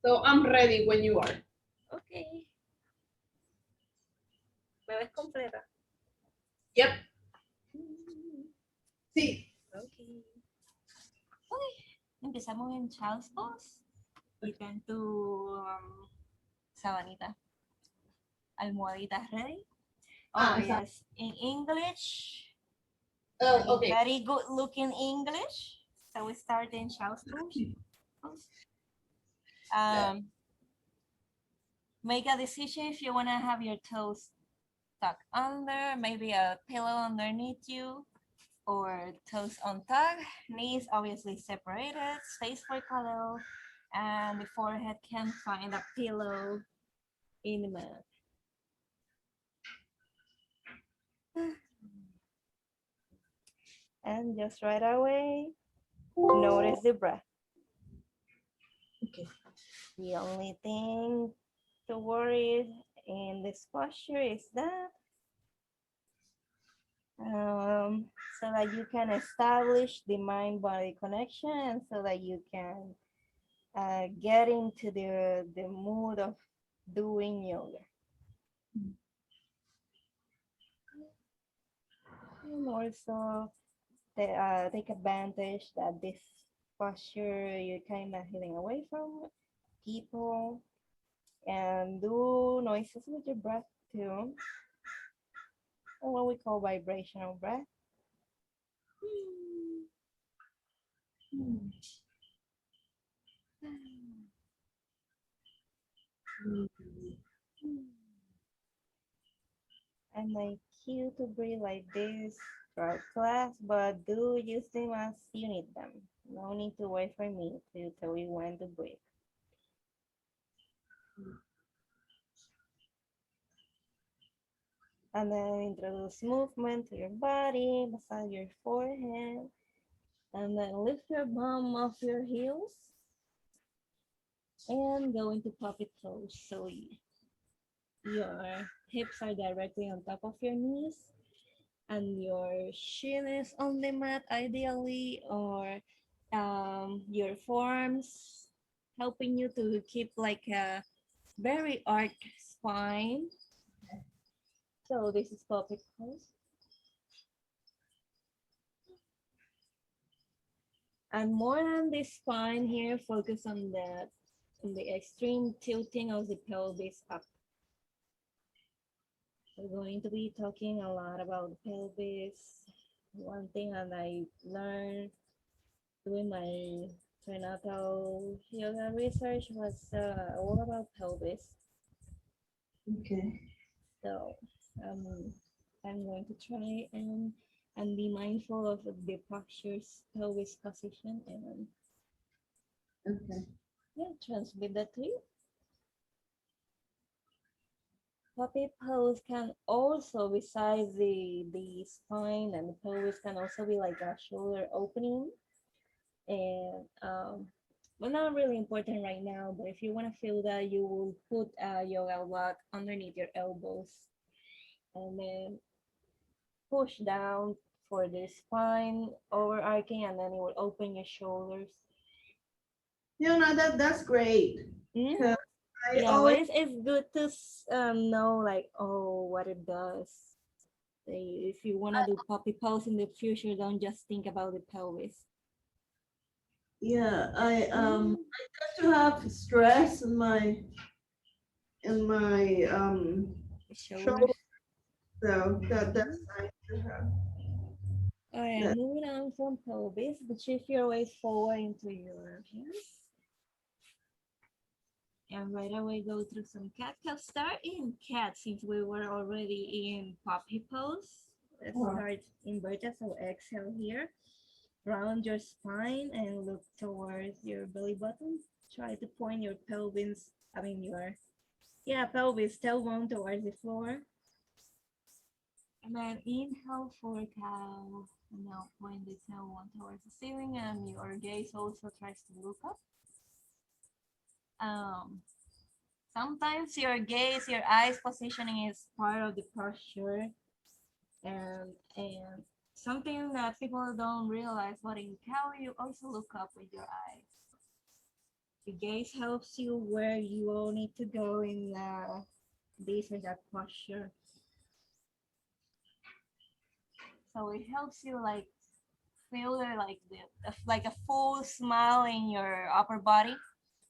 So I'm ready when you are. Okay. ¿Me ves completa? Yep. Sí. Okay. Okay. Empezamos en Child's Pose. You can do sabanita. Almohaditas ready? Oh, yes. In English. Oh, okay. Very good looking English. So we start in Child's Pose. Make a decision if you want to have your toes tucked under, maybe a pillow underneath you, or toes on tuck, knees obviously separated, space for Kalel, and the forehead can find a pillow in the mat. And just right away, notice the breath. Okay. The only thing to worry in this posture is that so that you can establish the mind-body connection, so that you can get into the mood of doing yoga. And also take advantage that this posture you're kind of heading away from people, and do noises with your breath too, or what we call vibrational breath. And like you to breathe like this throughout class, but do use them as you need them. No need to wait for me to tell you when to breathe. And then introduce movement to your body, massage your forehead, and then lift your bum off your heels and go into puppy pose. So your hips are directly on top of your knees and your shin is on the mat ideally, or your forearms helping you to keep like a very arched spine. So this is puppy pose. And more than the spine here, focus on the extreme tilting of the pelvis up. We're going to be talking a lot about the pelvis. One thing that I learned doing my prenatal yoga research was all about pelvis. Okay. So I'm going to try and be mindful of the posture's pelvis position and Okay. yeah, transmit that to you. Puppy pose can also, besides the spine and the pelvis, can also be like a shoulder opening. And well, not really important right now, but if you want to feel that, you will put a yoga block underneath your elbows and then push down for the spine overarching, and then it will open your shoulders. You know that's great. Mm? 'Cause I Yeah, but always it's good to know like, oh, what it does. If you want to do puppy pose in the future, don't just think about the pelvis. yeah I tend to have stress in my shoulder, Shoulders. so that's nice to have. All right, That. moving on from pelvis, but shift your weight forward into your hands. And right away go through some cat cow. Start in cat since we were already in puppy pose. Let's start inverted. So exhale here. Round your spine and look towards your belly button. Try to point your pelvis, pelvis tailbone towards the floor. And then inhale for cow. And now point the tailbone towards the ceiling, and your gaze also tries to look up. Sometimes your gaze, your eyes positioning is part of the posture, and something that people don't realize, but in cow you also look up with your eyes. The gaze helps you where you all need to go in this or that posture. So it helps you like feel like a full smile in your upper body.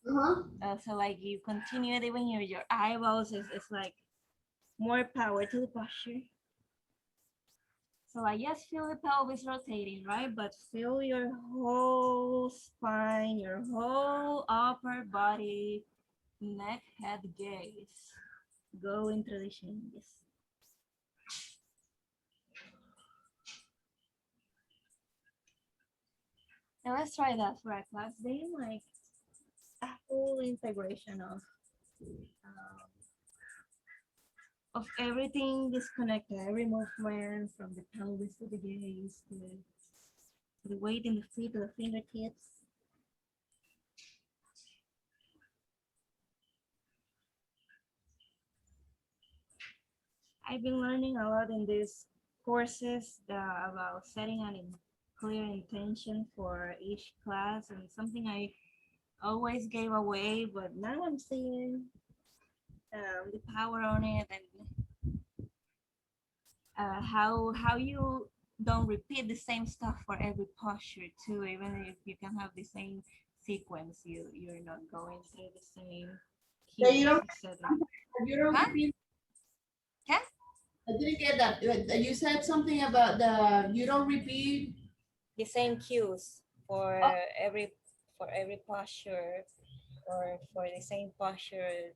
So like you continue it even your eyeballs is like more power to the posture. So I just feel the pelvis rotating, right? But feel your whole spine, your whole upper body, neck, head, gaze. Going through the changes. Now let's try that for a class day, like a full integration of everything disconnected, every movement from the pelvis to the gaze to the weight in the feet to the fingertips. I've been learning a lot in these courses about setting a clear intention for each class, and something I always gave away, but now I'm seeing the power on it, and how you don't repeat the same stuff for every posture too. Even if you can have the same sequence, you're not going through the same Yeah, you cues, don't, etc. you don't Huh? repeat. Okay. I didn't get that. You said something about the you don't repeat. The same cues Oh, for every posture or for the same posture.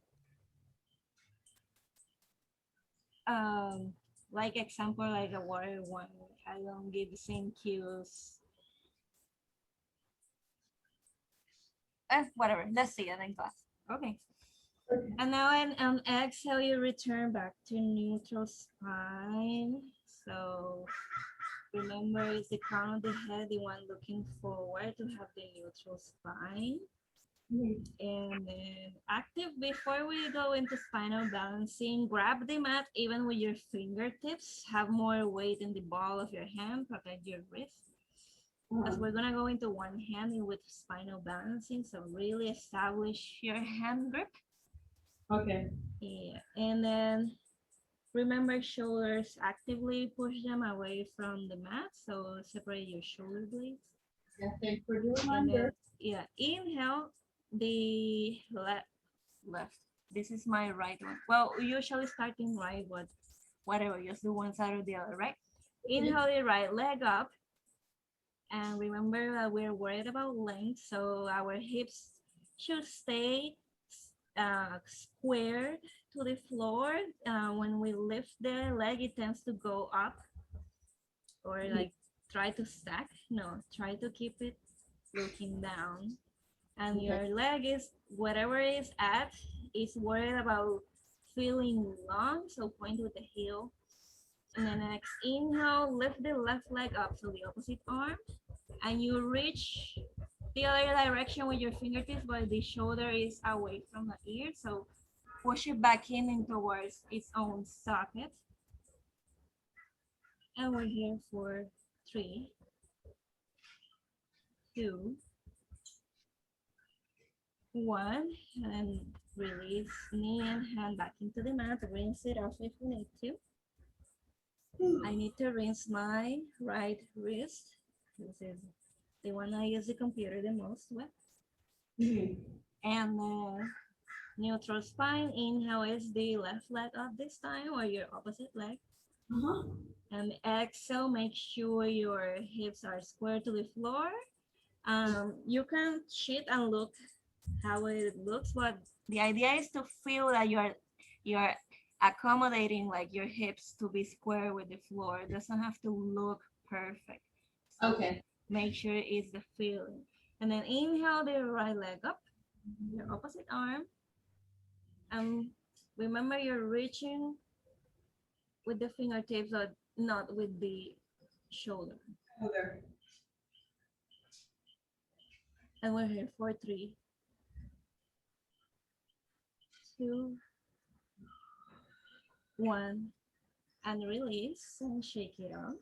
Like example, like a water one, I don't give the same cues. Whatever. Let's see it in class. Okay. okay. And now on exhale, you return back to neutral spine. So remember, it's the crown of the head, the one looking forward to have the neutral spine. And then active, before we go into spinal balancing, grab the mat even with your fingertips. Have more weight in the ball of your hand, protect your wrist. Because we're gonna go into one hand with spinal balancing, so really establish your hand grip. Okay. Yeah, and then remember shoulders, actively push them away from the mat, so separate your shoulder blades. Yeah, thanks for the And then, reminder. yeah, inhale the left. This is my right one. Well, usually starting right, but whatever, just do one side or the other, right? Inhale the right leg up. And remember that we're worried about length, so our hips should stay squared to the floor. When we lift the leg, it tends to go up or like try to stack. No, try to keep it looking down. And your leg is, whatever is at, is worried about feeling long, so point with the heel. And then next inhale, lift the left leg up, so the opposite arm. And you reach the other direction with your fingertips, but the shoulder is away from the ear. So push it back in and towards its own socket. And we're here for 3, 2, 1. And release knee and hand back into the mat. Rinse it off if you need to. I need to rinse my right wrist. This is the one I use the computer the most with. And neutral spine. Inhale is the left leg up this time, or your opposite leg. And exhale, make sure your hips are square to the floor. You can cheat and look how it looks, but the idea is to feel that you're accommodating like your hips to be square with the floor. It doesn't have to look perfect. So Okay. make sure it's the feeling. And then inhale the right leg up, your opposite arm. Remember you're reaching with the fingertips, but not with the shoulder. Okay. And we're here for 3, 2, 1, and release and shake it off.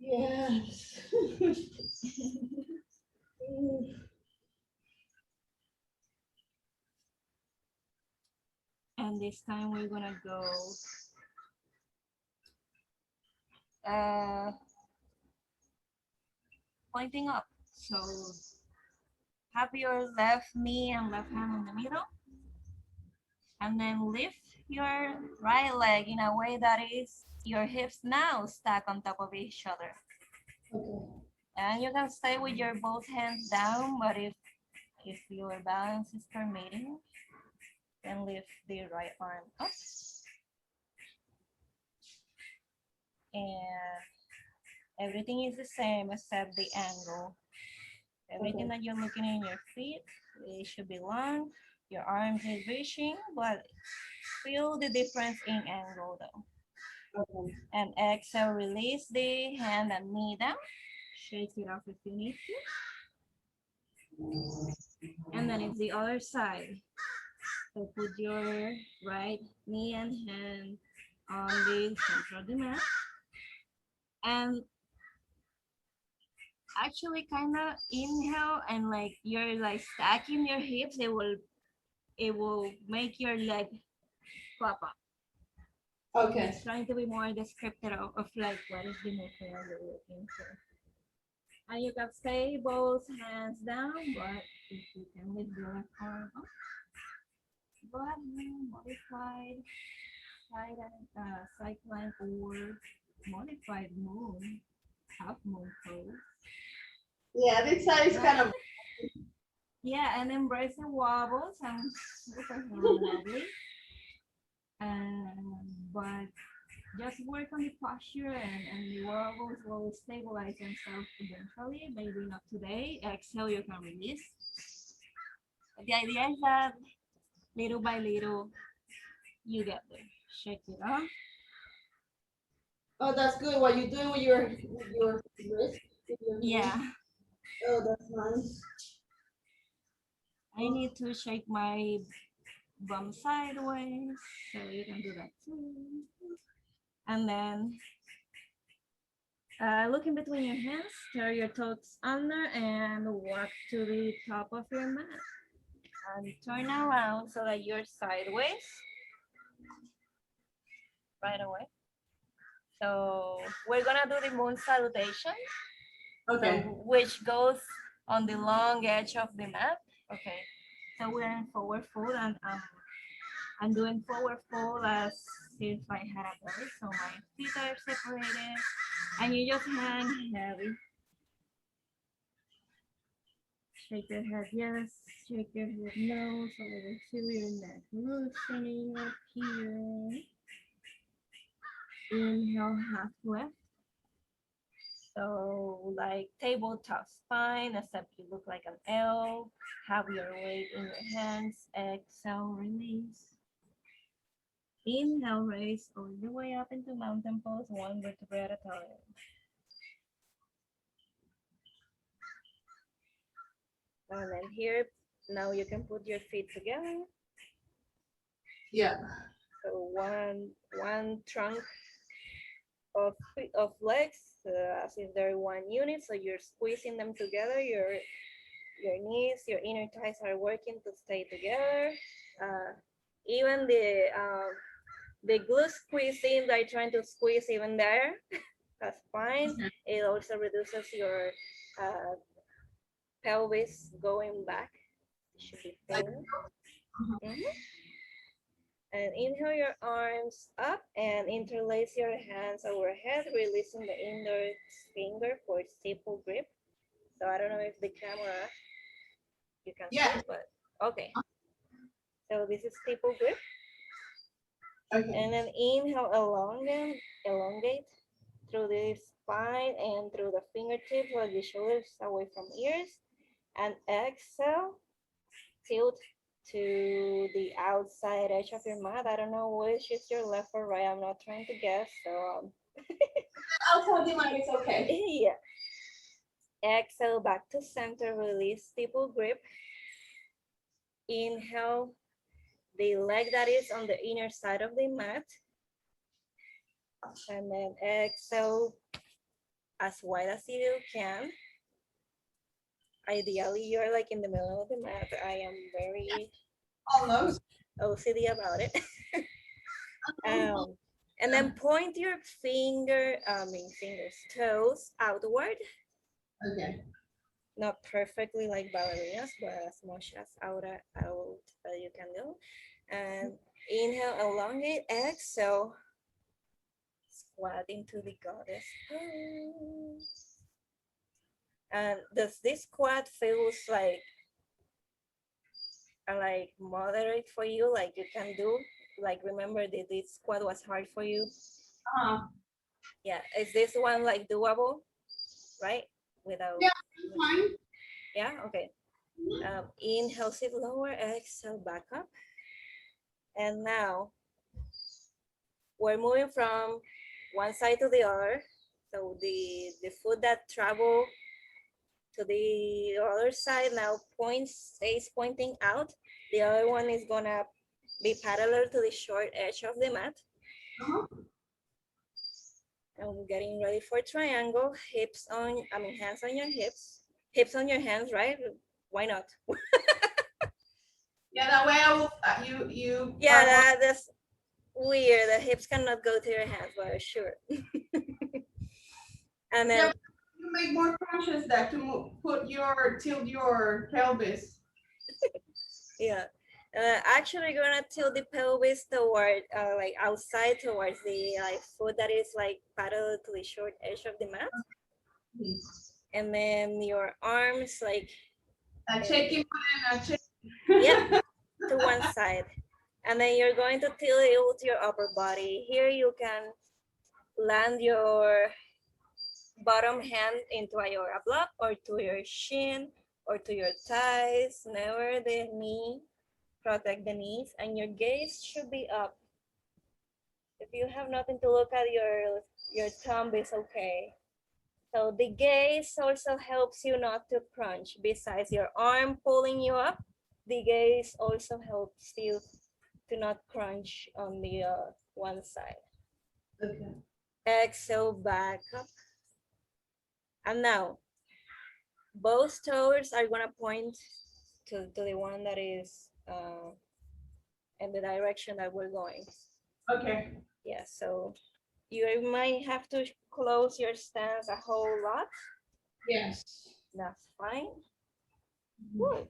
Yes. And this time we're gonna go pointing up. So have your left knee and left hand in the middle. And then lift your right leg in a way that is your hips now stack on top of each other. Okay. And you can stay with your both hands down, but if your balance is permitting, then lift the right arm up. And everything is the same except the angle. Everything that you're looking in your feet, it should be long. Your arms is reaching, but feel the difference in angle though. Okay. And exhale, release the hand and knee down. Shake it off if you need to. And then it's the other side. So put your right knee and hand on the center of the mat. And actually kind of inhale and like you're like stacking your hips, it will make your leg flop up. Okay. It's trying to be more descriptive of like what is the movement you're looking for. And you can stay both hands down, but if you can lift your left arm up. But modified side plank or modified moon, half moon pose. Yeah, this side is kind of. Yeah, and embrace the wobbles and super wobbly. But just work on the posture and the wobbles will stabilize themselves eventually, maybe not today. Exhale, you can release. But the idea is that little by little, you get there. Shake it off. Oh, that's good. What you doing with your wrist? Yeah. Oh, that's nice. I need to shake my bum sideways, so you can do that too. And then look in between your hands, turn your toes under and walk to the top of your mat. And turn around so that you're sideways right away. So we're gonna do the moon salutation. Okay. So, which goes on the long edge of the mat. Okay. So we're in forward fold and I'm doing forward fold as if I had a belly. So my feet are separated and you just hang heavy. Shake your head yes, shake your head no, so you feel your neck loosening up here. Inhale, half lift. So like tabletop spine, except you look like an L. Have your weight in your hands. Exhale, release. Inhale, raise all the way up into mountain pose, one vertebra at a time. And then here, now you can put your feet together. Yeah. So one trunk of legs, as if they're one unit. So you're squeezing them together. Your knees, your inner thighs are working to stay together. Even the glute squeezing, they're trying to squeeze even there. That's fine. It also reduces your pelvis going back. It should be thin. And inhale your arms up and interlace your hands overhead, releasing the index finger for staple grip. So I don't know if the camera, you can see it, but okay. So this is staple grip. Okay. And then inhale, elongate through the spine and through the fingertips while the shoulders away from ears. And exhale, tilt to the outside edge of your mat. I don't know which is your left or right. I'm not trying to guess. So outside the mat is okay. Yeah. Exhale, back to center, release staple grip. Inhale, the leg that is on the inner side of the mat. And then exhale as wide as you can. Ideally, you're like in the middle of the mat. I am very... Almost. OCD about it. And then point your toes outward. Okay. Not perfectly like ballerinas, but as much as out that you can do. And inhale, elongate, exhale, squat into the goddess pose. And does this squat feels like moderate for you? Like you can do? Like remember that this squat was hard for you? Yeah, is this one like doable? Right? Without. Yeah, fine. Yeah, okay. Inhale, sit lower, exhale, back up. And now we're moving from one side to the other. So the foot that travel to the other side now stays pointing out. The other one is gonna be parallel to the short edge of the mat. And we're getting ready for triangle. Hands on your hips. Hips on your hands, right? Why not? Yeah, that way I will, you. Yeah, that's weird. The hips cannot go to your hands, but sure. And then Yeah, you make more conscious that to tilt your pelvis. yeah. Actually, you're gonna tilt the pelvis toward, like outside towards the foot that is like parallel to the short edge of the mat. And then your arms like. Yeah, to one side. And then you're going to tilt your upper body. Here you can land your bottom hand into your block or to your shin or to your thighs. Never the knee. Protect the knees, and your gaze should be up. If you have nothing to look at, your thumb is okay. So the gaze also helps you not to crunch. Besides your arm pulling you up, the gaze also helps you to not crunch on the one side. Okay. Exhale, back up. And now, both toes are gonna point to the one that is in the direction that we're going. Okay. Yeah, so you might have to close your stance a whole lot. Yes. That's fine. Good.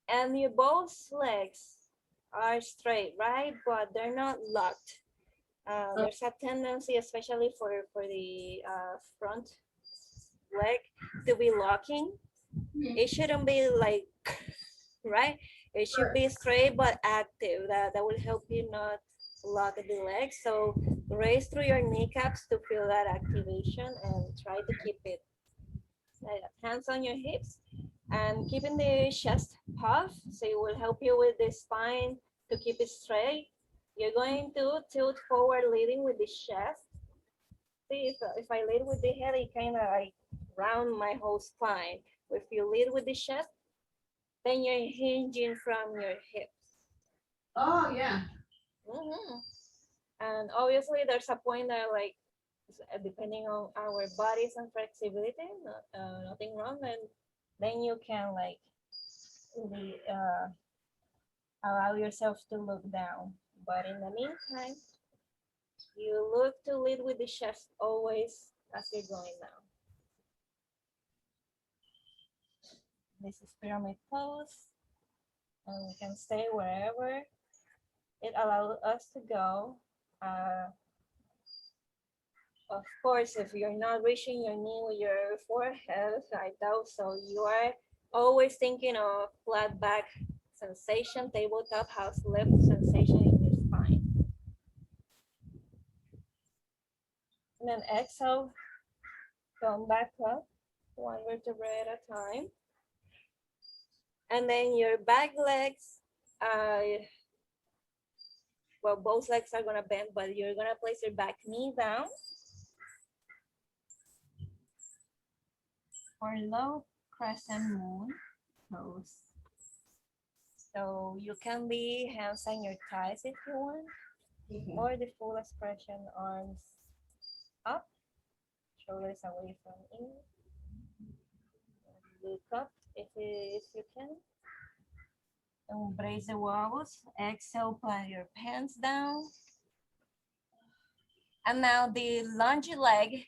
And your both legs are straight, right? But they're not locked. There's a tendency, especially for the front leg, to be locking. It shouldn't be like, right? It should be straight but active. That will help you not lock the legs. So raise through your kneecaps to feel that activation and try to keep it hands on your hips and keeping the chest puff. So it will help you with the spine to keep it straight. You're going to tilt forward, leading with the chest. See, if I lead with the head, it kind of like round my whole spine. If you lead with the chest, then you're hinging from your hips. Oh, yeah. And obviously there's a point that like, depending on our bodies and flexibility, nothing wrong, and then you can like really, allow yourself to look down. But in the meantime, you look to lead with the chest always as you're going down. This is pyramid pose, and we can stay wherever it allows us to go. Of course, if you're not reaching your knee with your forehead, I doubt so. You are always thinking of flat back sensation, tabletop house lift sensation in your spine. And then exhale, come back up, one vertebrae at a time. And then your back legs, well, both legs are gonna bend, but you're gonna place your back knee down. For low crescent moon pose. So you can be hands on your thighs if you want, or the full expression, arms up, shoulders away from in. Look up if you can. And brace the wobbles. Exhale, plant your pants down. And now the lunge leg,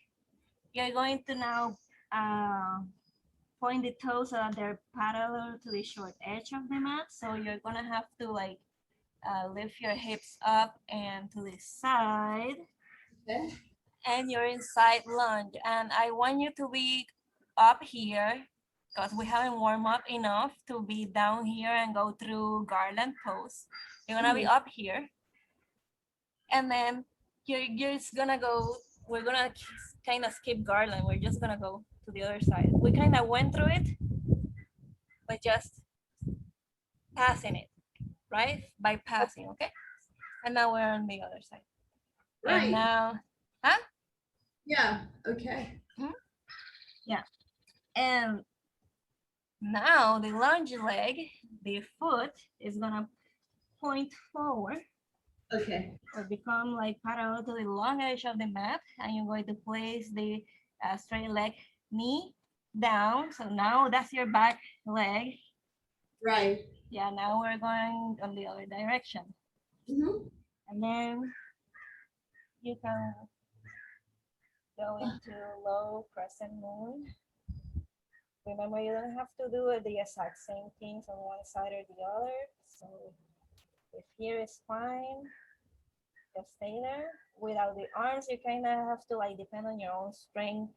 you're going to now point the toes so that they're parallel to the short edge of the mat. So you're gonna have to like lift your hips up and to the side. Okay. And you're in side lunge. And I want you to be up here because we haven't warmed up enough to be down here and go through Garland Pose. You're gonna be up here. And then you're just gonna go, we're gonna kind of skip Garland. We're just gonna go to the other side. We kind of went through it, but just passing it, right? Bypassing, okay? And now we're on the other side. Right. And now, huh? Yeah, okay. Yeah. And now the lunge leg, the foot is gonna point forward Okay. or become like parallel to the long edge of the mat, and you're going to place the straight leg knee down. So now that's your back leg. Right. Yeah, now we're going on the other direction. And then you can go into low crescent moon. Remember, you don't have to do the exact same things on one side or the other. So if here is fine, just stay there. Without the arms, you kind of have to like depend on your own strength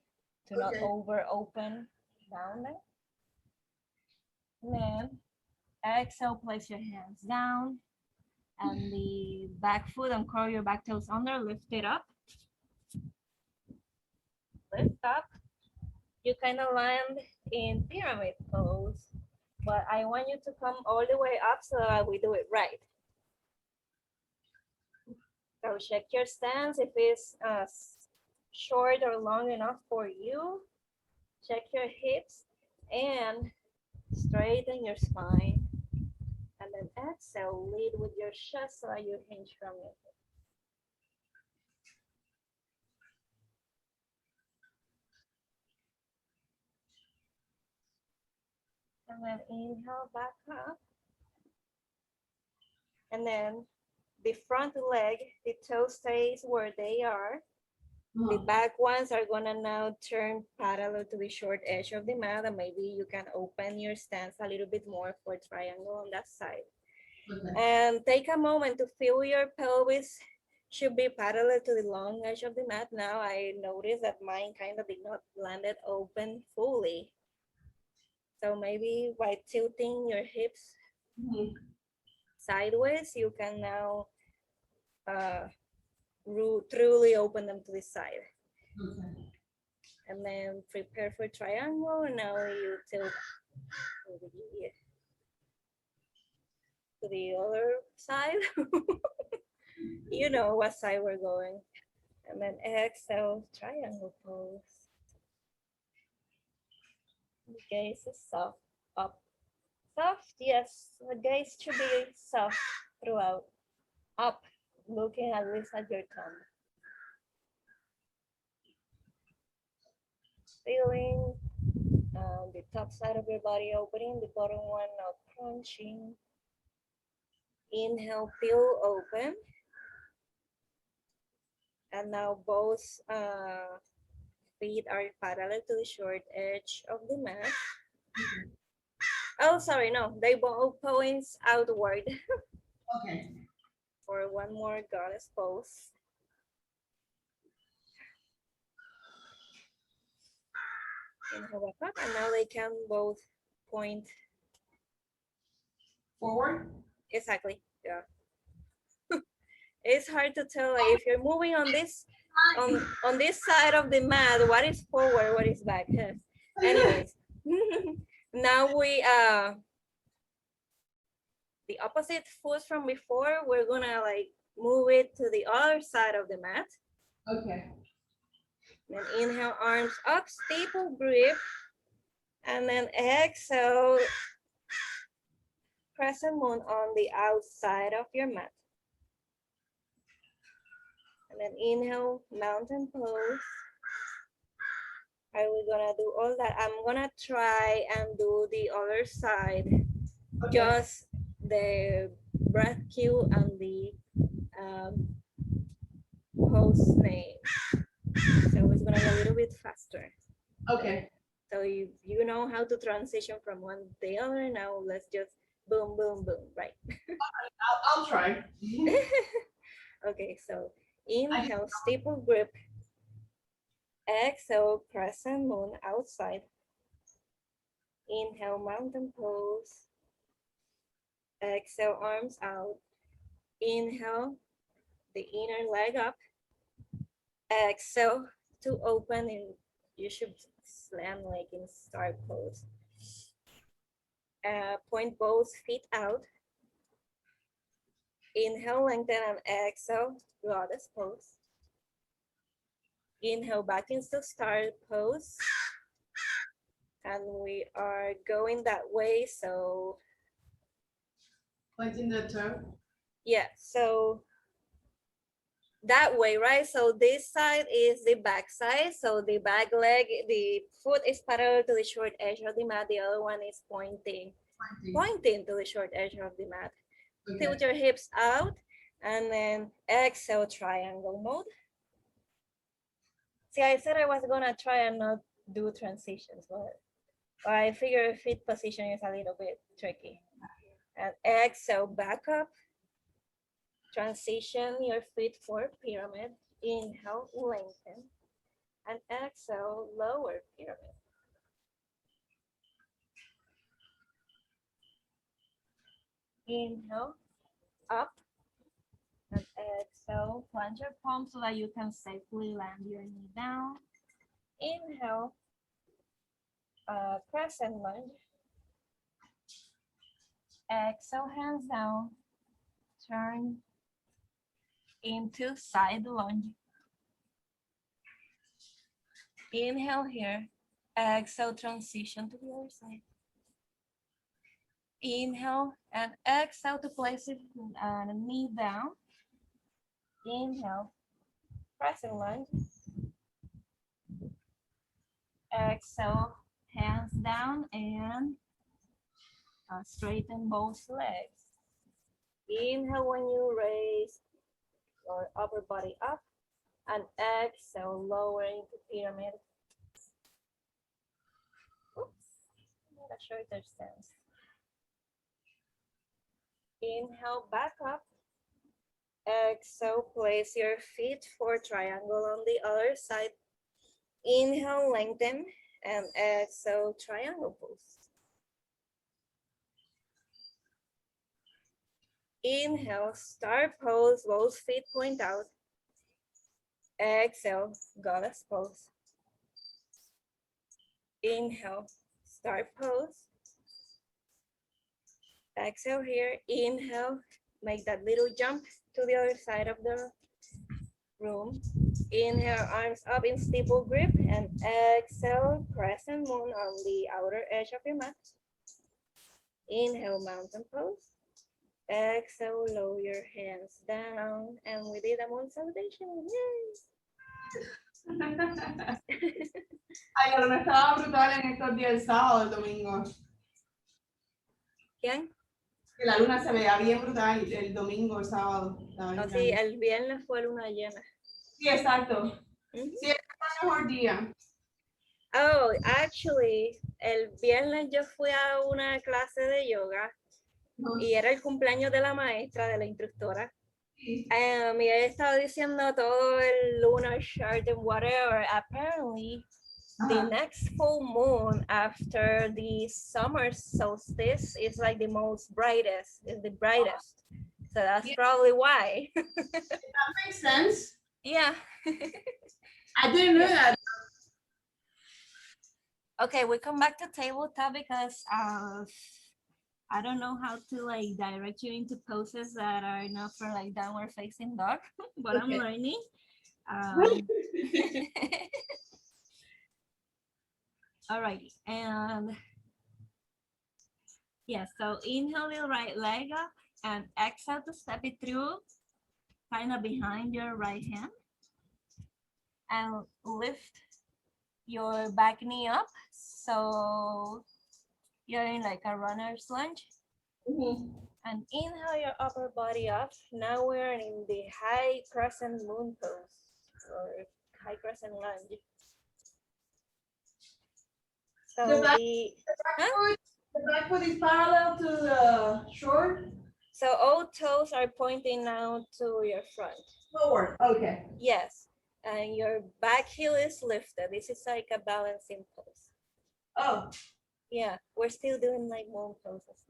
to not over open down there. And then exhale, place your hands down and the back foot and curl your back toes under, lift it up. Lift up. You kind of land in pyramid pose, but I want you to come all the way up so that we do it right. So check your stance if it's short or long enough for you. Check your hips and straighten your spine. And then exhale, lead with your chest so that you hinge from your hips. And then inhale back up. And then the front leg, the toe stays where they are. The back ones are gonna now turn parallel to the short edge of the mat, and maybe you can open your stance a little bit more for triangle on that side. And take a moment to feel your pelvis should be parallel to the long edge of the mat. Now I noticed that mine kind of did not land it open fully. So maybe by tilting your hips sideways, you can now truly open them to the side. And then prepare for triangle. And now you tilt to the other side. You know what side we're going. And then exhale, triangle pose. The gaze is soft, up. Soft, yes, the gaze should be soft throughout. Up, looking at least at your tongue. Feeling the top side of your body opening, the bottom one not crunching. Inhale, peel open. And now both feet are parallel to the short edge of the mat. Oh, sorry, no, they both points outward. Okay. For one more goddess pose. Inhale back up, and now they can both point Forward? exactly. Yeah. It's hard to tell like, if you're moving on this side of the mat, what is forward, what is back. Anyways, now we the opposite foot from before, we're gonna like move it to the other side of the mat. Okay. Then inhale, arms up, staple grip, and then exhale, crescent moon on the outside of your mat. And then inhale, mountain pose. Are we gonna do all that? I'm gonna try and do the other side, just the breath cue and the host name. So it's gonna be a little bit faster. Okay. So you know how to transition from one to the other. Now let's just boom, boom, boom, right? I'll try. Okay, so inhale, steeple grip. Exhale, crescent moon outside. Inhale, mountain pose. Exhale, arms out. Inhale, the inner leg up. Exhale to open, and you should slam like in star pose. Point both feet out. Inhale, lengthen, and exhale, goddess pose. Inhale back into star pose. And we are going that way, so. Pointing the toe. Yeah, so that way, right? So this side is the back side. So the back leg, the foot is parallel to the short edge of the mat. The other one is pointing to the short edge of the mat. Okay. Tilt your hips out and then exhale, triangle mode. See, I said I was gonna try and not do transitions, but I figure feet position is a little bit tricky. And exhale, back up. Transition your feet for pyramid. Inhale, lengthen. And exhale, lower pyramid. Inhale, up. And exhale, plant your palms so that you can safely land your knee down. Inhale, crescent lunge. Exhale, hands down. Turn into side lunge. Inhale here. Exhale, transition to the other side. Inhale and exhale to place it knee down. Inhale, crescent lunge. Exhale, hands down and straighten both legs. Inhale when you raise your upper body up, and exhale, lower into pyramid. Oops, not a shorter stance. Inhale, back up. Exhale, place your feet for triangle on the other side. Inhale, lengthen, and exhale, triangle pose. Inhale, star pose, both feet point out. Exhale, goddess pose. Inhale, star pose. Exhale here, inhale, make that little jump to the other side of the room. Inhale, arms up in steeple grip, and exhale, crescent moon on the outer edge of your mat. Inhale, mountain pose. Exhale, lower your hands down, and we did a moon salutation. Yay! Ay, pero no estaba brutal en estos días, el sábado, el domingo. ¿Quién? Que la luna se veía bien brutal el domingo, el sábado. Oh, sí, el viernes fue luna llena. Sí, exacto. Sí, es el mejor día. Oh, actually, el viernes yo fui a una clase de yoga y era el cumpleaños de la maestra, de la instructora. Sí. Y ella estaba diciendo todo el lunar chart and whatever. Apparently, the next full moon after the summer solstice is like the most brightest, is the brightest. So that's probably why. That makes sense. Yeah. I didn't know that. Okay, we come back to tabletop because I don't know how to like direct you into poses that are not for like downward facing dog, but okay. I'm learning. Alrighty, and yeah, so inhale your right leg up and exhale to step it through, kind of behind your right hand, and lift your back knee up, so you're in like a runner's lunge. And inhale your upper body up. Now we're in the high crescent moon pose or high crescent lunge. So The back, huh? the back foot is parallel to the short. So all toes are pointing now to your front. Forward. Okay. Yes. And your back heel is lifted. This is like a balancing pose. Oh. Yeah, we're still doing like moon poses.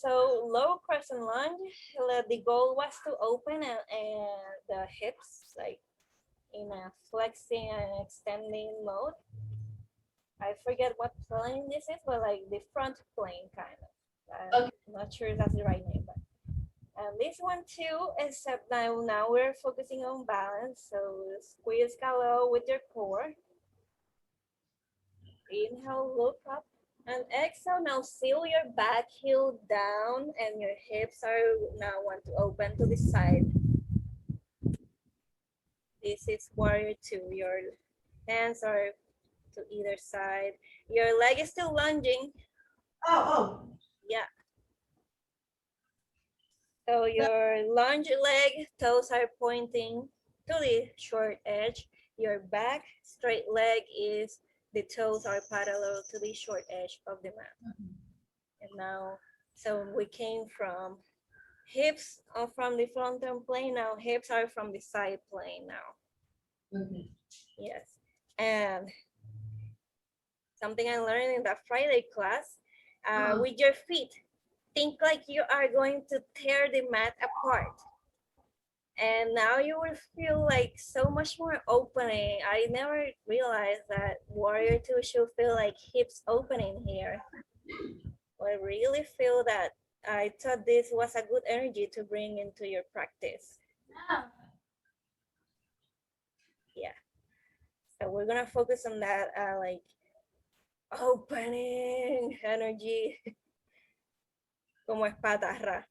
So low crescent lunge, the goal was to open and the hips like in a flexing and extending mode. I forget what plane this is, but like the front plane kind of. Okay. I'm not sure if that's the right name, but this one too, except now we're focusing on balance. So squeeze Kalel with your core. Inhale, look up. And exhale, now seal your back heel down and your hips are now want to open to the side. This is warrior two. Your hands are to either side. Your leg is still lunging. Oh. Yeah. So your lunge leg, toes are pointing to the short edge. Your back straight leg is, the toes are parallel to the short edge of the mat. And now, so we came from hips are from the frontal plane, now hips are from the side plane now. Okay. Yes. And something I learned in that Friday class, with your feet, think like you are going to tear the mat apart. And now you will feel like so much more opening. I never realized that warrior two should feel like hips opening here. I really feel that I thought this was a good energy to bring into your practice. Yeah. So we're gonna focus on that like opening energy. Como espatarra.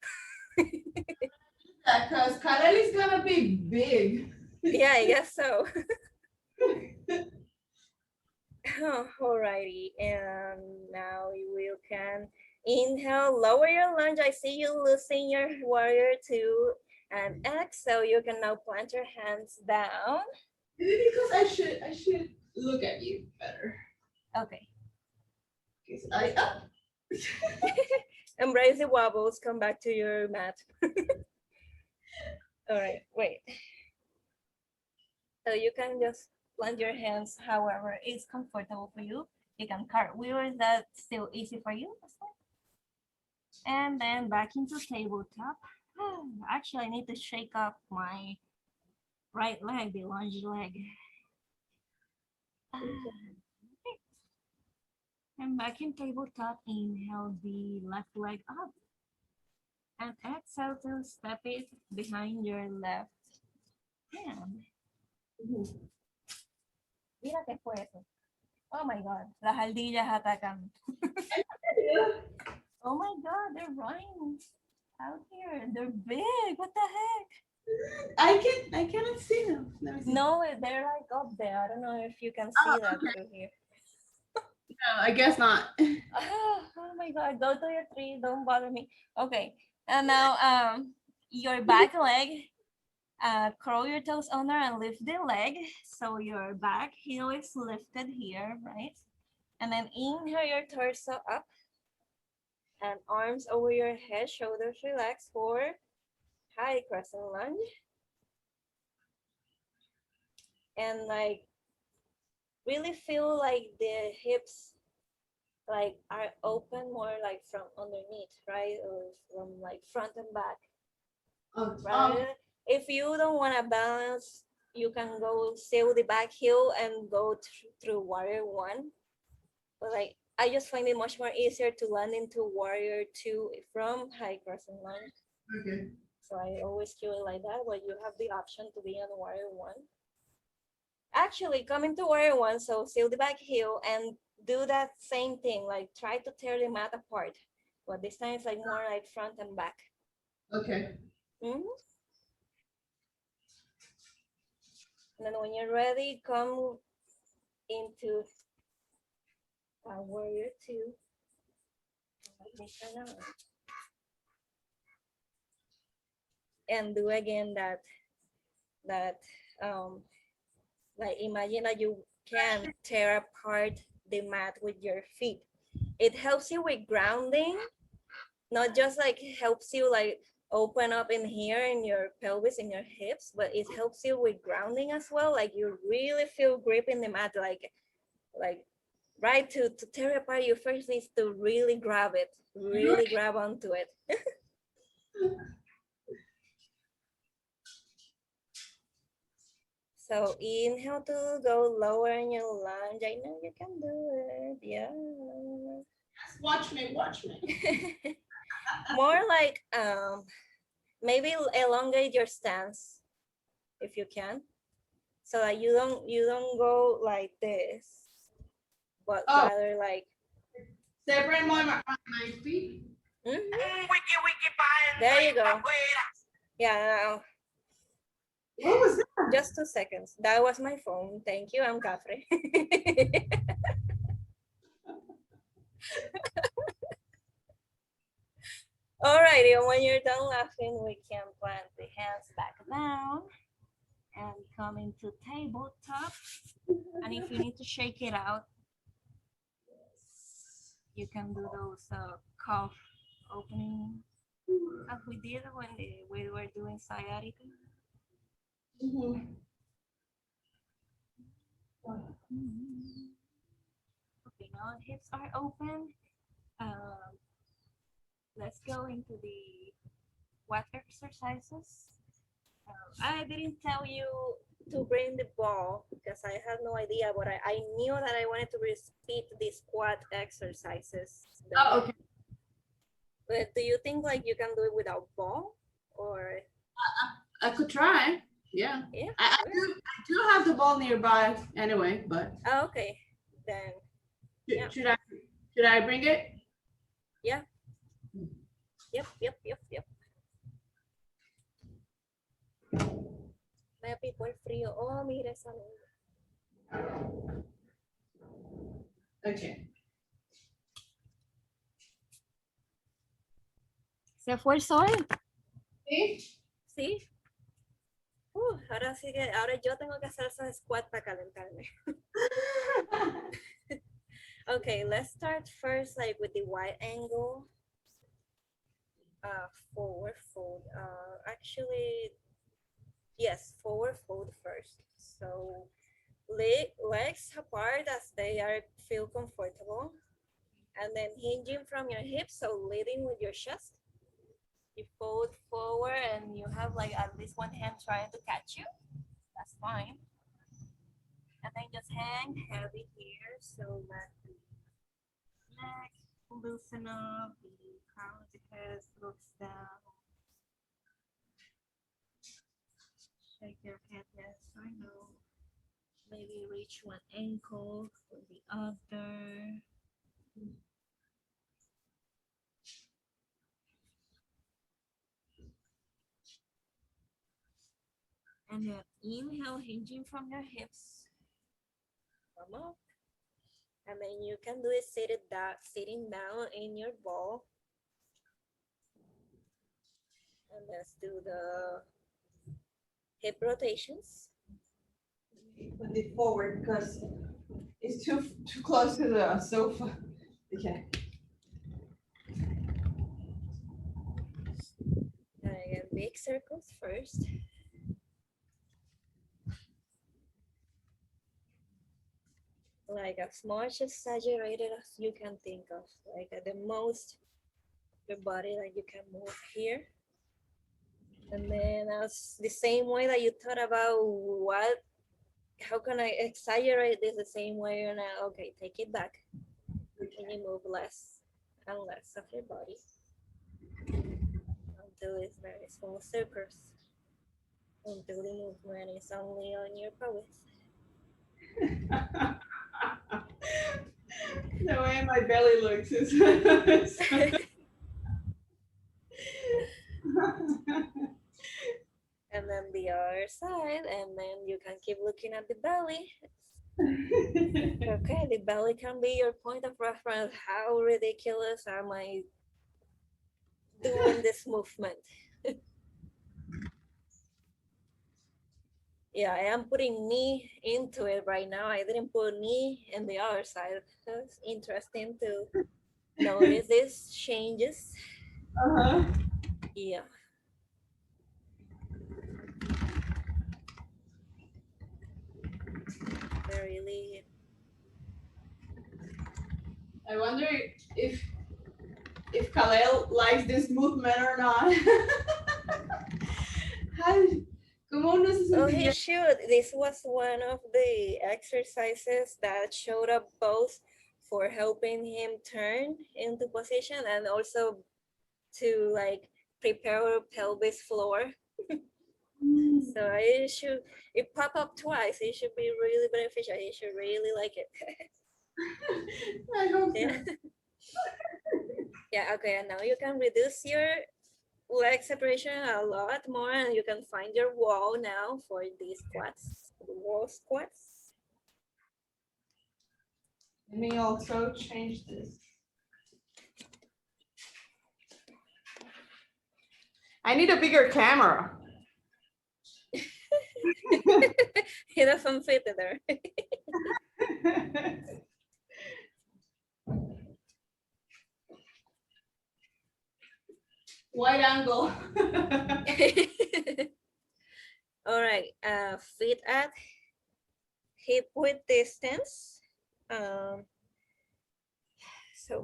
Because Kalel is gonna be big. Yeah, I guess so. Alrighty, and now you can inhale, lower your lunge. I see you loosen your warrior two, and exhale. You can now plant your hands down. Because I should look at you better. Okay. Embrace the wobbles. Come back to your mat. All right. Wait. So you can just plant your hands however is comfortable for you. You can cartwheel. Is that still easy for you? And then back into tabletop. Actually, I need to shake up my right leg, the lunge leg. And back in tabletop, inhale the left leg up. And exhale to step it behind your left hand. Mira qué fue eso. Oh my God, las ardillas atacan. Oh my God, they're running out here. They're big. What the heck? I cannot see them. No, they're like up there. I don't know if you can see that through here. No, I guess not. Oh my God, go to your tree. Don't bother me. Okay, and now your back leg. Curl your toes under and lift the leg. So your back heel is lifted here, right? And then inhale your torso up and arms over your head, shoulders relaxed for high crescent lunge. And like really feel like the hips like are open more like from underneath, right? Or from like front and back. Right? If you don't want to balance, you can go seal the back heel and go through warrior one. But like I just find it much more easier to land into warrior two from high crescent lunge. Okay. So I always do it like that, where you have the option to be on warrior one. Actually, come into warrior one, so seal the back heel and do that same thing, like try to tear the mat apart. But this time it's like more like front and back. Okay. And then when you're ready, come into warrior two. And do again that like imagine that you can tear apart the mat with your feet. It helps you with grounding, not just like helps you like open up in here in your pelvis, in your hips, but it helps you with grounding as well. Like you really feel grip in the mat, like right, to tear apart, you first need to really grab it, really grab onto it. So inhale to go lower in your lunge. I know you can do it. Yeah. Watch me, watch me. More like maybe elongate your stance if you can, so that you don't go like this, but rather like separate my feet. There you go. Yeah. What was that? Just 2 seconds. That was my phone. Thank you. I'm Cafre. Alrighty, and when you're done laughing, we can plant the hands back down and come into tabletop. And if you need to shake it out, you can do those cough opening as we did when we were doing sciatica. Okay, now hips are open. Let's go into the what exercises. I didn't tell you to bring the ball because I had no idea, but I knew that I wanted to repeat the squat exercises. Oh, okay. But do you think like you can do it without ball, or? I could try. Yeah. Yeah. I do have the ball nearby anyway, but. Oh, okay. Then. Should I bring it? Yeah. Yep. Me picó el frío. Oh, mira esa. Okay. Se fue el sol. ¿Sí? Sí. Ahora sí que, ahora yo tengo que hacer esos squat para calentarme. Okay, let's start first like with the wide angle. Forward fold. Actually, yes, forward fold first. So legs apart as they feel comfortable, and then hinging from your hips, so leading with your chest. You fold forward and you have like at least one hand trying to catch you. That's fine. And then just hang heavy here, so let the neck loosen up, the crown of the head looks down. Shake your head, yes, I know. Maybe reach one ankle for the other. And then inhale, hinging from your hips. Come up. And then you can do it sitting down in your ball. And let's do the hip rotations. Put it forward because it's too close to the sofa. Okay. And again, big circles first. Like as much exaggerated as you can think of, like at the most your body that you can move here. And then as the same way that you thought about how can I exaggerate this the same way, you're now, okay, take it back. Can you move less and less of your body until it's very small circles, until the movement is only on your pelvis. The way my belly looks is. And then the other side, and then you can keep looking at the belly. Okay, the belly can be your point of reference. How ridiculous are my doing this movement. Yeah, I am putting knee into it right now. I didn't put knee in the other side. That's interesting to notice these changes. Uh-huh. Yeah. I really, I wonder if Kalel likes this movement or not. How, ¿Cómo uno se oh, he sentiría? should. This was one of the exercises that showed up both for helping him turn into position and also to like prepare our pelvis floor. So it pop up twice. It should be really beneficial. You should really like it. I hope so. Yeah. Yeah, okay, and now you can reduce your leg separation a lot more and you can find your wall now for these squats, the wall squats. Let me also change this. I need a bigger camera. It doesn't fit in there. Wide angle. All right, feet at hip width distance. So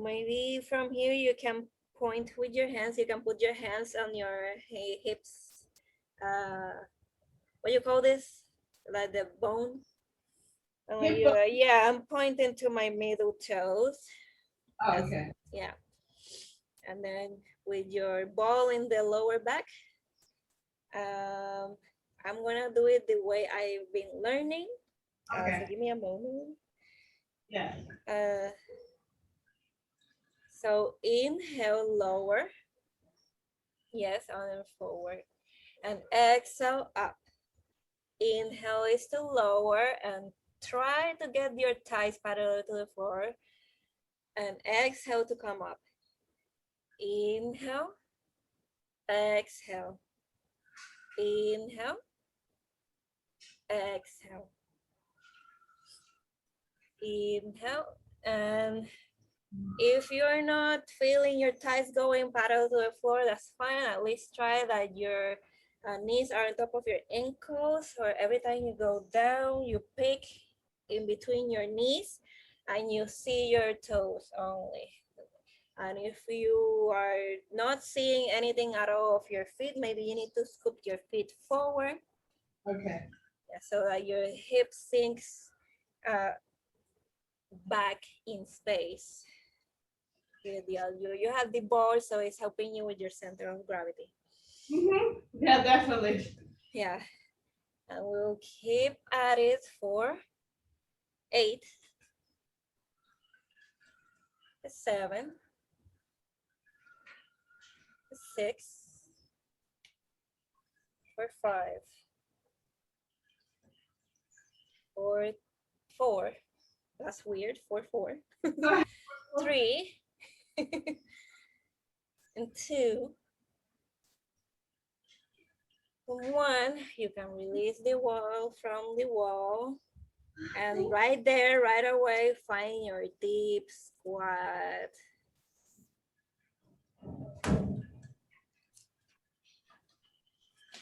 maybe from here you can point with your hands. You can put your hands on your hips. What do you call this? Like the bone. Hip bone. Yeah, I'm pointing to my middle toes. Oh, okay. Yeah. And then with your ball in the lower back, I'm gonna do it the way I've been learning. Okay. So give me a moment. Yeah. So inhale, lower. Yes, on and forward. And exhale, up. Inhale is to lower and try to get your thighs parallel to the floor. And exhale to come up. Inhale, exhale. Inhale, exhale. Inhale, and if you're not feeling your thighs going parallel to the floor, that's fine. At least try that your knees are on top of your ankles, or every time you go down, you pick in between your knees and you see your toes only. And if you are not seeing anything at all of your feet, maybe you need to scoop your feet forward. Okay. Yeah, so that your hip sinks back in space. You have the ball, so it's helping you with your center of gravity. Mm-hmm. Yeah, definitely. Yeah, and we'll keep at it for 8, 7, 6, for 5, for 4. That's weird. 4. 3, and 2. 1, you can release the wall from the wall. And right there, right away, find your deep squat.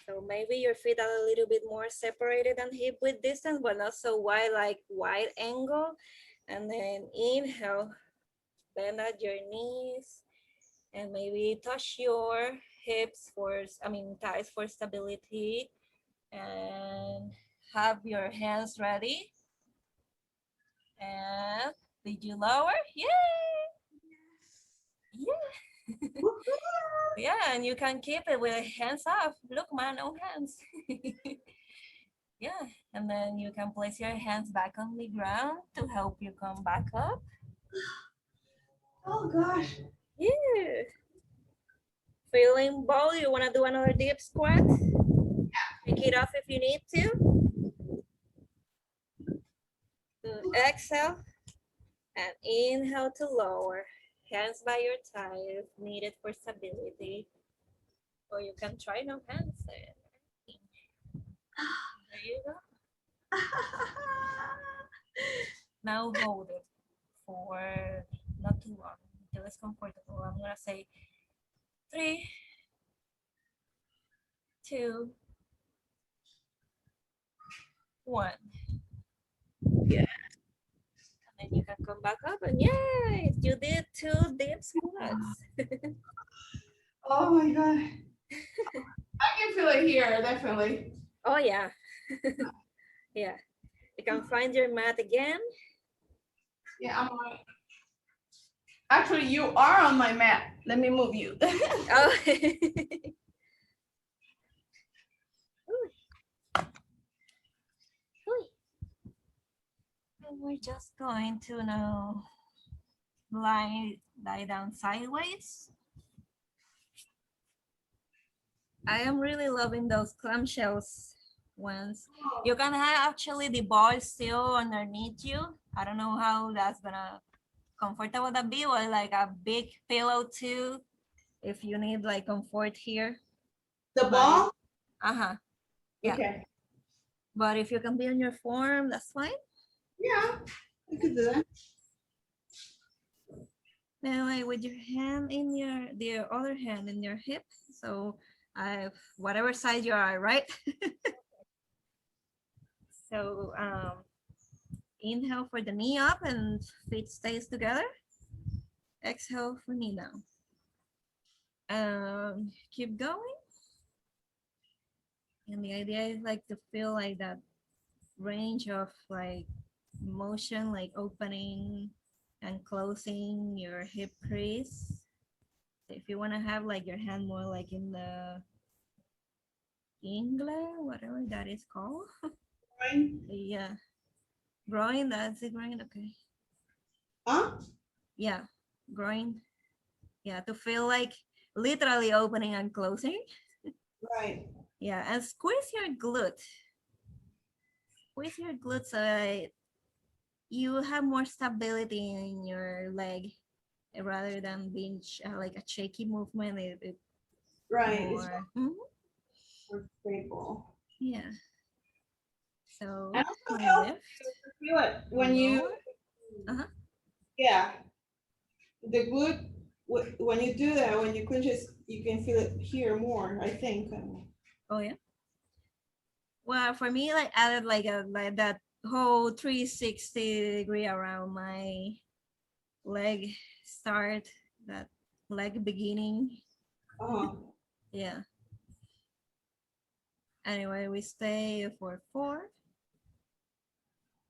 So maybe your feet are a little bit more separated than hip width distance, but not so wide, like wide angle. And then inhale, bend at your knees, and maybe touch your hips thighs for stability. And have your hands ready. And did you lower? Yay! Yeah. Yeah, and you can keep it with hands off. Look, man, no hands. Yeah, and then you can place your hands back on the ground to help you come back up. Oh gosh. Yeah. Feeling bold, you want to do another deep squat? Take it off if you need to. Exhale and inhale to lower. hands by your side if needed for stability. Or you can try no hands. There you go. Now hold it for not too long until it's comfortable. I'm gonna say 3, 2, 1. Yeah. And then you can come back up and yay, you did 2 deep squats. Oh my God. I can feel it here, definitely. Oh yeah. Yeah. You can find your mat again. Yeah, I'm on. Actually, you are on my mat. Let me move you. Oh. And we're just going to now lie down sideways. I am really loving those clamshells ones. You can have actually the ball still underneath you. I don't know how that's gonna comfortable that be, or like a big pillow too, if you need like comfort here. The ball? Uh-huh. Yeah. Okay. But if you can be on your form, that's fine. Yeah, I could do that. Now, like with your hand in the other hand in your hip. So whatever side you are, right? So inhale for the knee up and feet stays together. Exhale for knee down. Keep going. And the idea is like to feel like that range of like motion, like opening and closing your hip crease. If you want to have like your hand more like in the ingle, whatever that is called. Fine. Yeah. Groin, that's it, groin, okay. Huh? Yeah, groin. Yeah, to feel like literally opening and closing. Right. Yeah, and squeeze your glute. Squeeze your glute so that you have more stability in your leg rather than being like a shaky movement. Right. It's More, Mhm. more stable. Yeah. So And also we help lift. to feel it when you, Lower. Uh-huh. yeah, the glute, when you do that, when you clench it, you can feel it here more, I think. Oh yeah. Well, for me, like added like that whole 360 degree around my leg start, that leg beginning. Uh-huh. Yeah. Anyway, we stay for 4,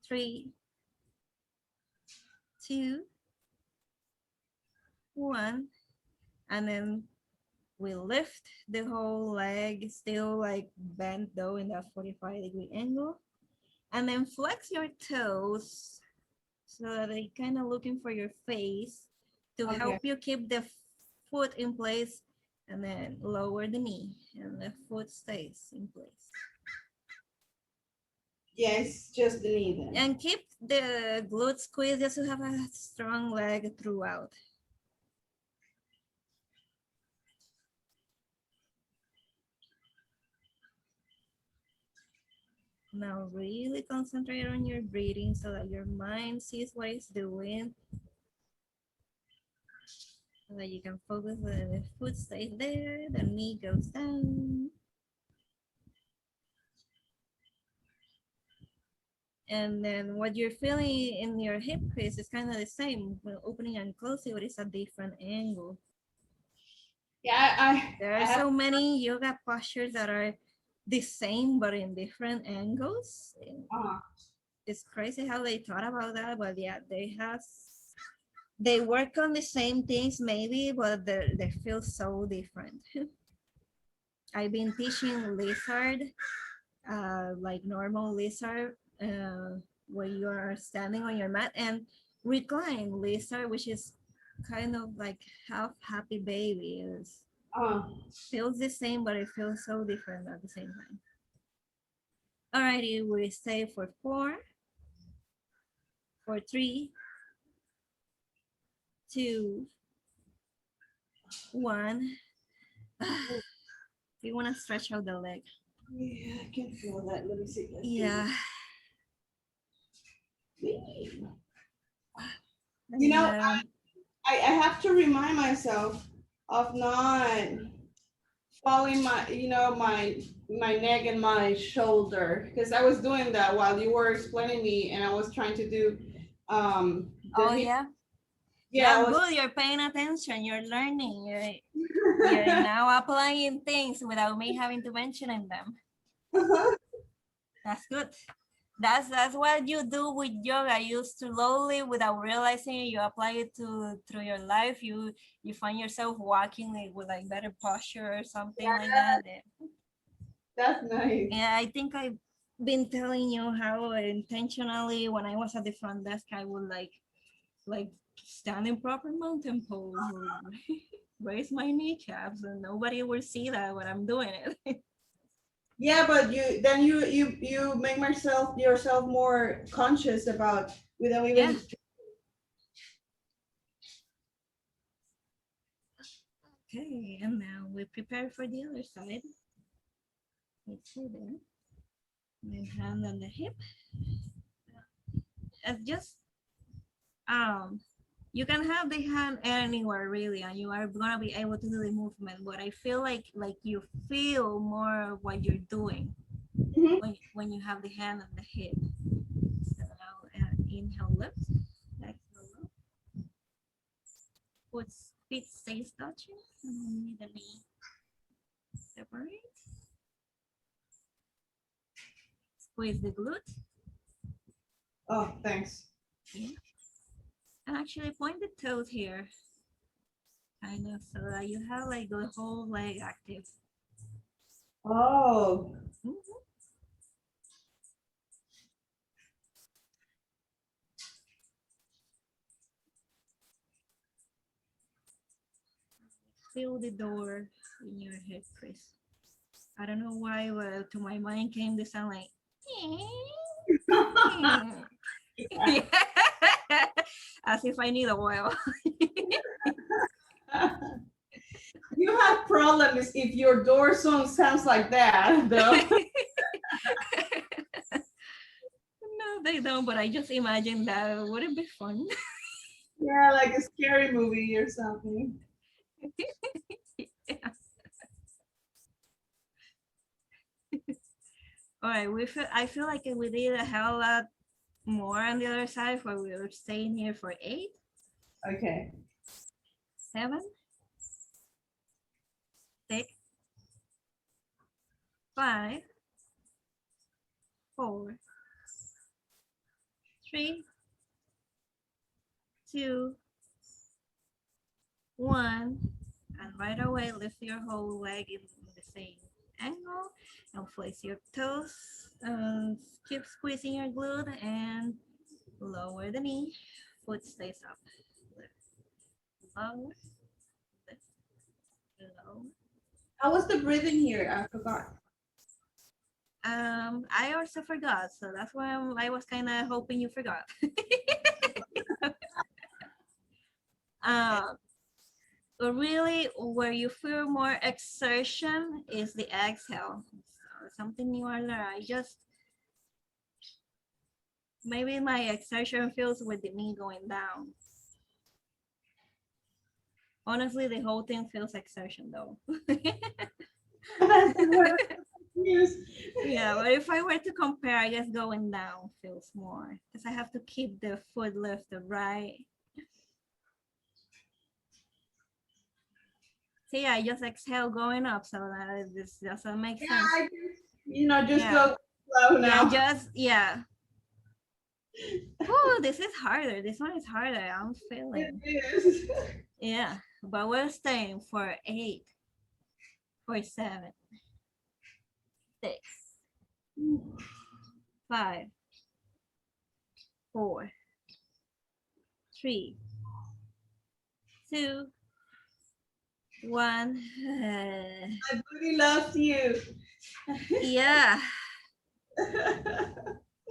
3, 2, 1, and then we lift the whole leg, still like bent though in that 45-degree angle, and then flex your toes so that they kind of looking for your face to Okay. help you keep the foot in place, and then lower the knee and the foot stays in place. Yes, just the knee then. And keep the glute squeeze just to have a strong leg throughout. Now really concentrate on your breathing so that your mind sees what it's doing. So that you can focus that the foot stays there, the knee goes down. And then what you're feeling in your hip crease is kind of the same, when opening and closing, but it's a different angle. Yeah, There are so many yoga postures that are the same, but in different angles. uh-huh. It's crazy how they thought about that, but yeah, they work on the same things maybe, but they feel so different. I've been teaching lizard, like normal lizard, where you are standing on your mat, and recline lizard, which is kind of like half happy baby. Feels the same, but it feels so different at the same time. Alrighty, we stay for 4, for 3, 2, 1. You want to stretch out the leg. Yeah, I can feel that. Let me see. Let's Yeah. see. And You know, then- I have to remind myself of not following my, my neck and my shoulder, because I was doing that while you were explaining me, and I was trying to do, oh hip- yeah. yeah, I Yeah, was, good. You're paying attention. You're learning. You're now applying things without me having to mention them. That's good. That's what you do with yoga. You slowly, without realizing it, you apply it through your life. You find yourself walking with like better posture or something like that. that's nice. Yeah, I think I've been telling you how intentionally when I was at the front desk, I would like stand in proper mountain pose or raise my kneecaps, and nobody will see that when I'm doing it. Yeah, but you make yourself more conscious about, without even. Yeah. Okay, and now we prepare for the other side. Let's see there. Then hand on the hip. Just you can have the hand anywhere really, and you are gonna be able to do the movement. But I feel like you feel more what you're doing Mhm. when you have the hand on the hip. So now inhale, lift. Exhale, low. Foot feet stays touching, and only the knee separate. Squeeze the glute. Oh, thanks. Yeah. And actually point the toes here, kind of, so that you have like the whole leg active. Oh, Mhm. Feel the door in your head, Chris. I don't know why, but to my mind came the sound like. As if I need a oil. you have problems if your door song sounds like that, though. No, they don't, but I just imagine that. Would it be fun? Yeah, like a scary movie or something. Yeah. All right, I feel like we did a hell lot more on the other side, where we were staying here for 8, Okay. 7, 6, 5, 4, 3, 2, 1, and right away lift your whole leg in the same angle and place your toes. Keep squeezing your glute and lower the knee. Foot stays up. Lift, lower, lift, lower. How was the breathing here? I forgot. I also forgot, so that's why I was kind of hoping you forgot. But really, where you feel more exertion is the exhale. So something new I learned. I just maybe my exertion feels with the knee going down. Honestly, the whole thing feels exertion though. Yes. Yeah, but if I were to compare, I guess going down feels more because I have to keep the foot lifted, right? So yeah, I just exhale going up, so that this doesn't make Yeah, sense. I just Yeah. go slow now. Oh, this is harder. This one is harder. I'm feeling. It is. Yeah, but we're staying for 8, for 7, 6, 5, 4, 3, 2, 1. My booty loves you. Yeah.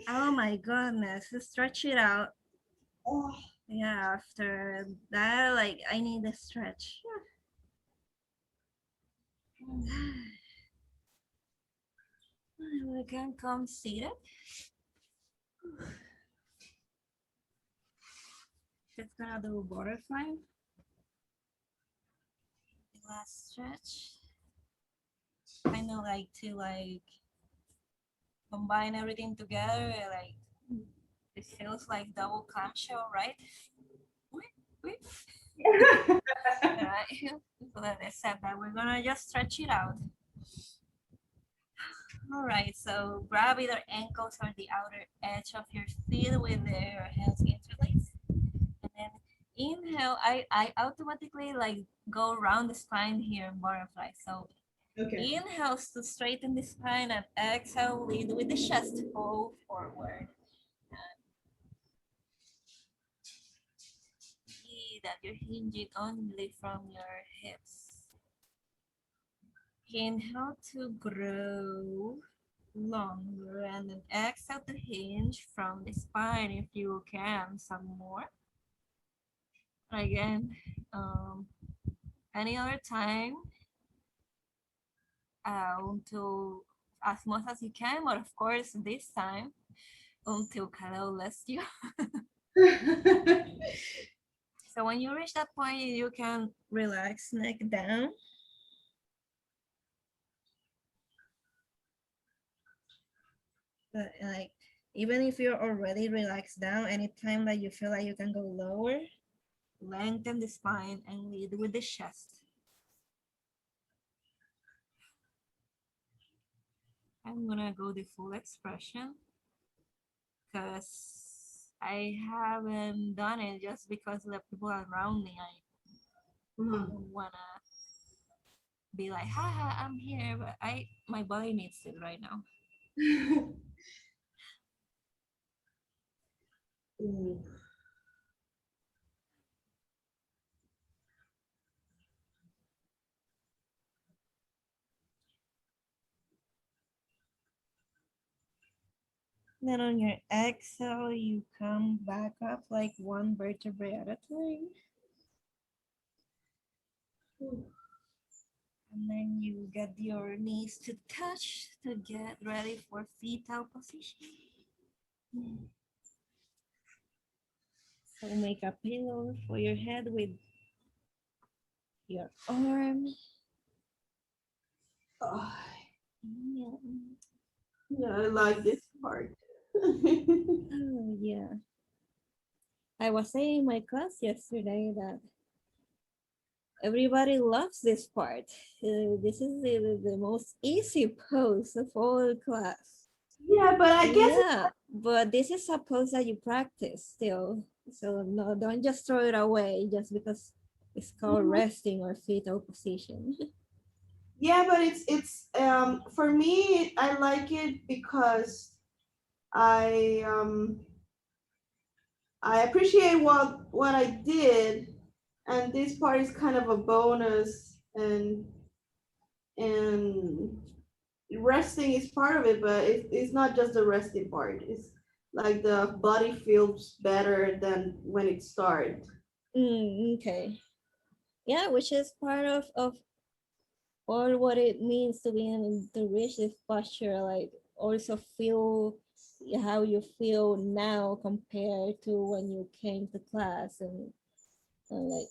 Oh my goodness. Stretch it out. Oh, Yeah, after that, like I need a stretch. We can come seated. Just gonna do butterfly. Last stretch. Kind of like to combine everything together. Like it feels like double clamshell, right? Right. So except that we're gonna just stretch it out. All right, so grab either ankles or the outer edge of your feet with your hands interlaced. And then inhale, I automatically like go around the spine here in butterfly. So Okay. inhale to straighten the spine and exhale, lead with the chest, fall forward. See that you're hinging only from your hips. Inhale to grow longer and then exhale to hinge from the spine if you can, some more. Again, any other time until as much as you can, but of course this time until Kalel lets you. So when you reach that point, you can relax neck down. But like even if you're already relaxed down, anytime that you feel like you can go lower, lengthen the spine and lead with the chest. I'm gonna go the full expression because I haven't done it just because the people around me, I don't wanna be like, haha, I'm here, but my body needs it right now. Then on your exhale, you come back up like one vertebrae at a time. And then you get your knees to touch to get ready for fetal position. So make a pillow for your head with your arm. Oh, Yeah. yeah, I like this part. Oh, yeah. I was saying in my class yesterday that everybody loves this part. This is the most easy pose of all class. Yeah, but I guess Yeah, but this is a pose that you practice still. So no, don't just throw it away just because it's called resting or fetal position. yeah, but it's for me I like it because I I appreciate what I did, and this part is kind of a bonus, and resting is part of it, but it's not just the resting part. It's like the body feels better than when it starts. Okay. Yeah, which is part of all what it means to be in to reach this posture, like also feel how you feel now compared to when you came to class and like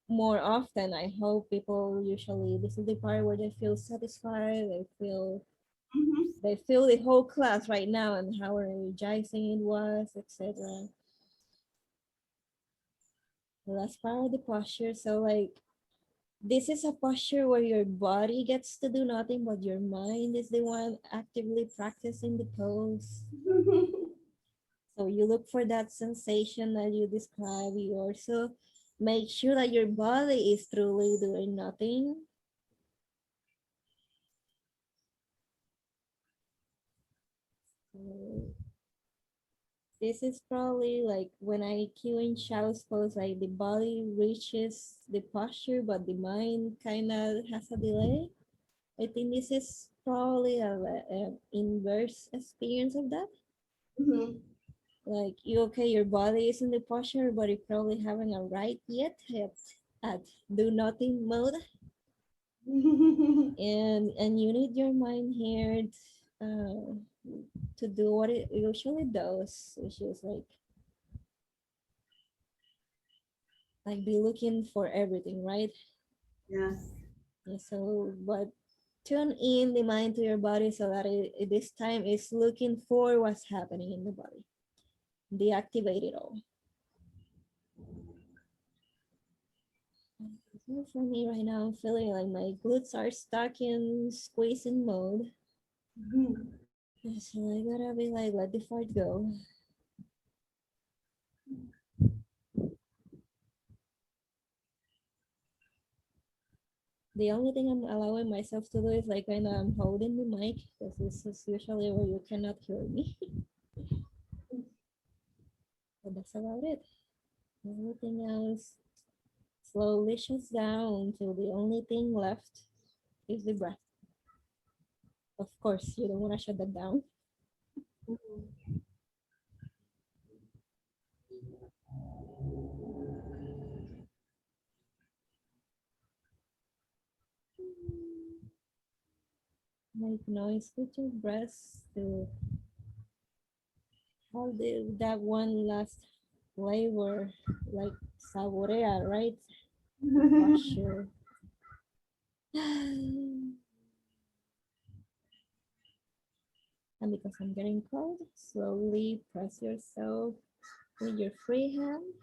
more often I hope people usually this is the part where they feel satisfied, Mhm. they feel the whole class right now and how energizing it was, etc. So that's part of the posture. So like this is a posture where your body gets to do nothing, but your mind is the one actively practicing the pose. So you look for that sensation that you describe. You also make sure that your body is truly doing nothing. So this is probably like when I cue in child's pose, like the body reaches the posture, but the mind kind of has a delay. I think this is probably a inverse experience of that. Mhm. Like you okay, your body is in the posture, but you probably haven't arrived yet at do nothing mode. and you need your mind here to do what it usually does, which is like be looking for everything, right? Yes. Yeah, so but tune in the mind to your body so that this time is looking for what's happening in the body. Deactivate it all. So for me right now, I'm feeling like my glutes are stuck in squeezing mode. So I gotta be like, let the fart go. The only thing I'm allowing myself to do is like when I'm holding the mic, because this is usually where you cannot hear me. But that's about it. Everything else slowly shuts down until the only thing left is the breath. Of course, you don't want to shut that down. Make noise with your breath to hold that one last flavor, like saborea, right? Sure. And because I'm getting cold, slowly press yourself with your free hand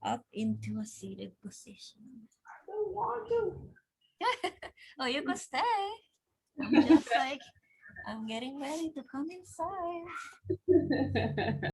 up into a seated position. I don't want to. Oh, you could stay. I'm just like, I'm getting ready to come inside.